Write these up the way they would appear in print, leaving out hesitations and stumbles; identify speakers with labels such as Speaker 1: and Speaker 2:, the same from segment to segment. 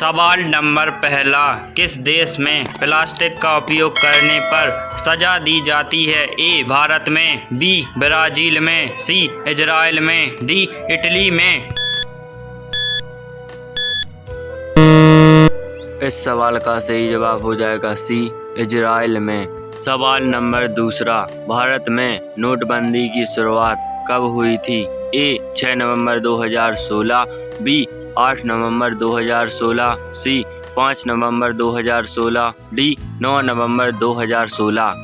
Speaker 1: सवाल नंबर पहला, किस देश में प्लास्टिक का उपयोग करने पर सजा दी जाती है? ए भारत में, बी ब्राजील में, सी इजराइल में, डी इटली में।
Speaker 2: इस सवाल का सही जवाब हो जाएगा सी इजराइल में। सवाल नंबर दूसरा, भारत में नोटबंदी की शुरुआत कब हुई थी? ए 6 नवंबर 2016, बी 8 नवंबर 2016, सी 5 नवंबर 2016, डी 9 नवंबर 2016।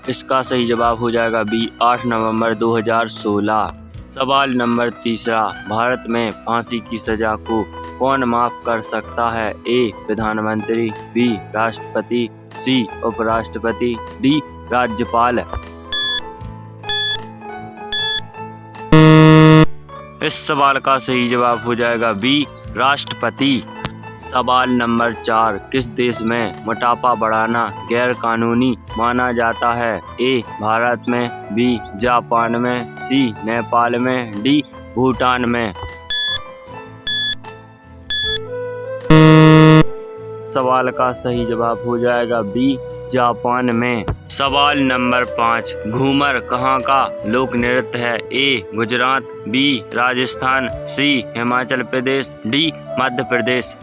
Speaker 2: इसका सही जवाब हो जाएगा बी 8 नवंबर 2016। सवाल नंबर तीसरा, भारत में फांसी की सजा को कौन माफ कर सकता है? ए प्रधानमंत्री, बी राष्ट्रपति, सी उपराष्ट्रपति, डी राज्यपाल। इस सवाल का सही जवाब हो जाएगा बी राष्ट्रपति। सवाल नंबर 4, किस देश में मोटापा बढ़ाना गैर कानूनी माना जाता है? ए भारत में, बी जापान में, सी नेपाल में, डी भूटान में। सवाल का सही जवाब हो जाएगा बी जापान में। सवाल नंबर 5, घूमर कहाँ का लोक नृत्य है? ए गुजरात, बी राजस्थान, सी हिमाचल प्रदेश, डी मध्य प्रदेश।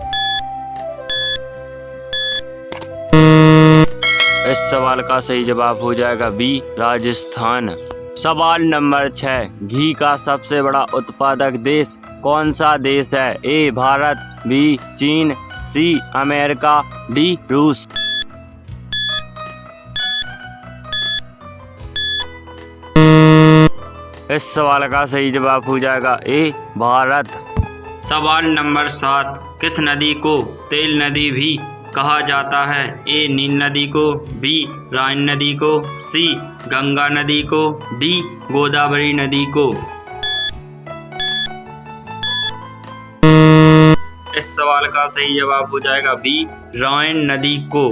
Speaker 2: इस सवाल का सही जवाब हो जाएगा बी राजस्थान। सवाल नंबर 6, घी का सबसे बड़ा उत्पादक देश कौन सा देश है? ए भारत, बी चीन, सी अमेरिका, डी रूस। इस सवाल का सही जवाब हो जाएगा ए भारत।
Speaker 1: सवाल नंबर 7, किस नदी को तेल नदी भी कहा जाता है? ए नील नदी को, बी राइन नदी को, सी गंगा नदी को, डी गोदावरी नदी को। इस सवाल का सही जवाब हो जाएगा बी राइन नदी को।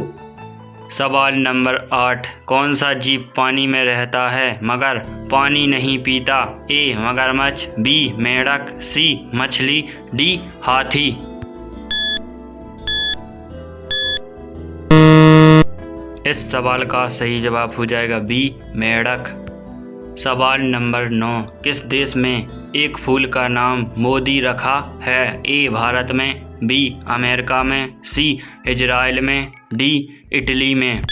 Speaker 1: सवाल नंबर 8, कौन सा जीव पानी में रहता है मगर पानी नहीं पीता? ए मगरमच्छ, बी मेंढक, सी मछली, डी हाथी। इस सवाल का सही जवाब हो जाएगा बी मेंढक। सवाल नंबर 9, किस देश में एक फूल का नाम मोदी रखा है? ए भारत में, बी अमेरिका में, सी इजराइल में, डी इटली में।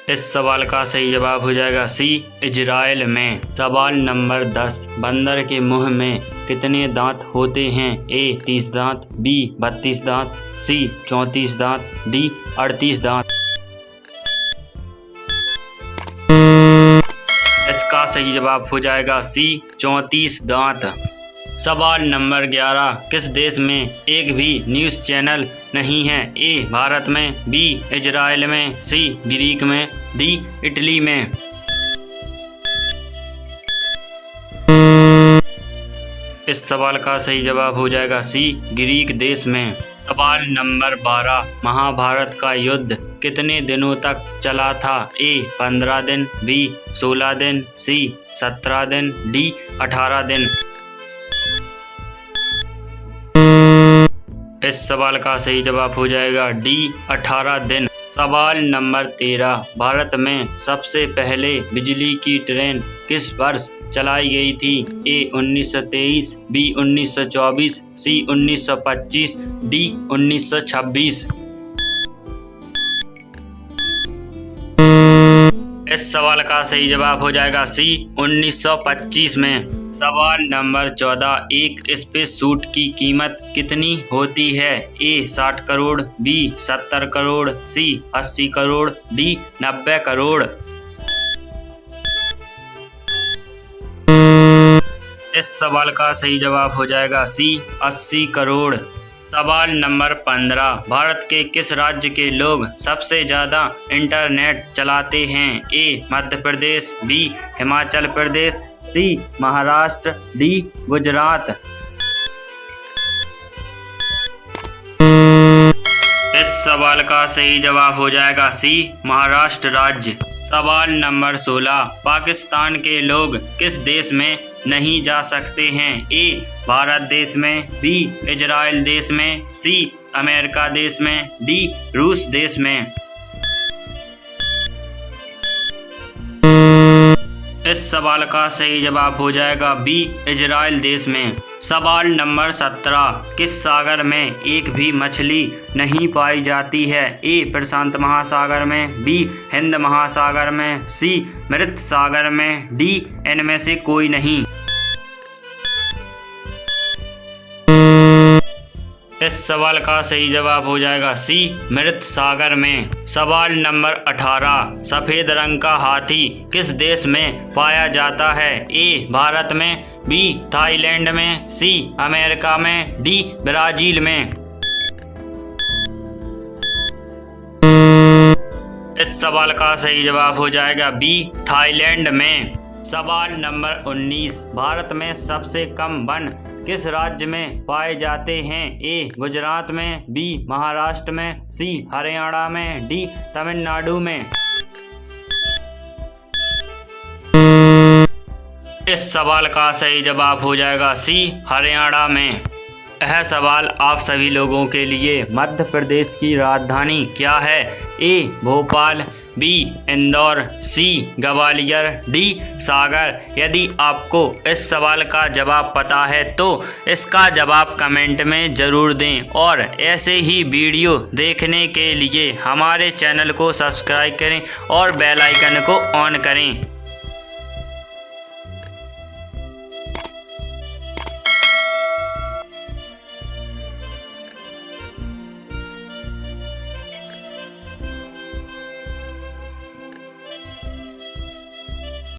Speaker 1: इस सवाल का सही जवाब हो जाएगा सी इजराइल में। सवाल नंबर 10, बंदर के मुंह में कितने दांत होते हैं? ए 30 दांत, बी 32 दांत, सी 34 दांत, डी 38 दांत। इसका सही जवाब हो जाएगा सी 34 दांत। सवाल नंबर 11, किस देश में एक भी न्यूज़ चैनल नहीं है? ए भारत में, बी इजराइल में, सी ग्रीक में, डी इटली में। इस सवाल का सही जवाब हो जाएगा सी ग्रीक देश में। सवाल नंबर 12, महाभारत का युद्ध कितने दिनों तक चला था? ए 15 दिन, बी 16 दिन, सी 17 दिन, डी 18 दिन। इस सवाल का सही जवाब हो जाएगा डी 18 दिन। सवाल नंबर 13, भारत में सबसे पहले बिजली की ट्रेन किस वर्ष चलाई गई थी? ए 1923, बी 1924, सी 1925, डी 1926। इस सवाल का सही जवाब हो जाएगा सी 1925 में। सवाल नंबर 14, एक स्पेस सूट की कीमत कितनी होती है? ए 60 करोड़, बी 70 करोड़, सी 80 करोड़, डी 90 करोड़। इस सवाल का सही जवाब हो जाएगा सी 80 करोड़। सवाल नंबर 15, भारत के किस राज्य के लोग सबसे ज़्यादा इंटरनेट चलाते हैं? ए मध्य प्रदेश, बी हिमाचल प्रदेश, सी महाराष्ट्र, डी गुजरात। इस सवाल का सही जवाब हो जाएगा सी महाराष्ट्र राज्य। सवाल नंबर 16, पाकिस्तान के लोग किस देश में नहीं जा सकते हैं? ए भारत देश में, बी इजराइल देश में, सी अमेरिका देश में, डी रूस देश में। इस सवाल का सही जवाब हो जाएगा बी इजराइल देश में। सवाल नंबर 17, किस सागर में एक भी मछली नहीं पाई जाती है? ए प्रशांत महासागर में, बी हिंद महासागर में, सी मृत सागर में, डी इनमें से कोई नहीं। इस सवाल का सही जवाब हो जाएगा सी मृत सागर में। सवाल नंबर 18, सफेद रंग का हाथी किस देश में पाया जाता है? ए भारत में, बी थाईलैंड में, सी अमेरिका में, डी ब्राजील में। इस सवाल का सही जवाब हो जाएगा बी थाईलैंड में। सवाल नंबर 19, भारत में सबसे कम वन किस राज्य में पाए जाते हैं? ए गुजरात में, बी महाराष्ट्र में, सी हरियाणा में, डी तमिलनाडु में। इस सवाल का सही जवाब हो जाएगा सी हरियाणा में। यह सवाल आप सभी लोगों के लिए मध्य प्रदेश की राजधानी क्या है? ए भोपाल, बी इंदौर, सी ग्वालियर, डी सागर। यदि आपको इस सवाल का जवाब पता है तो इसका जवाब कमेंट में ज़रूर दें और ऐसे ही वीडियो देखने के लिए हमारे चैनल को सब्सक्राइब करें और बेल आइकन को ऑन करें।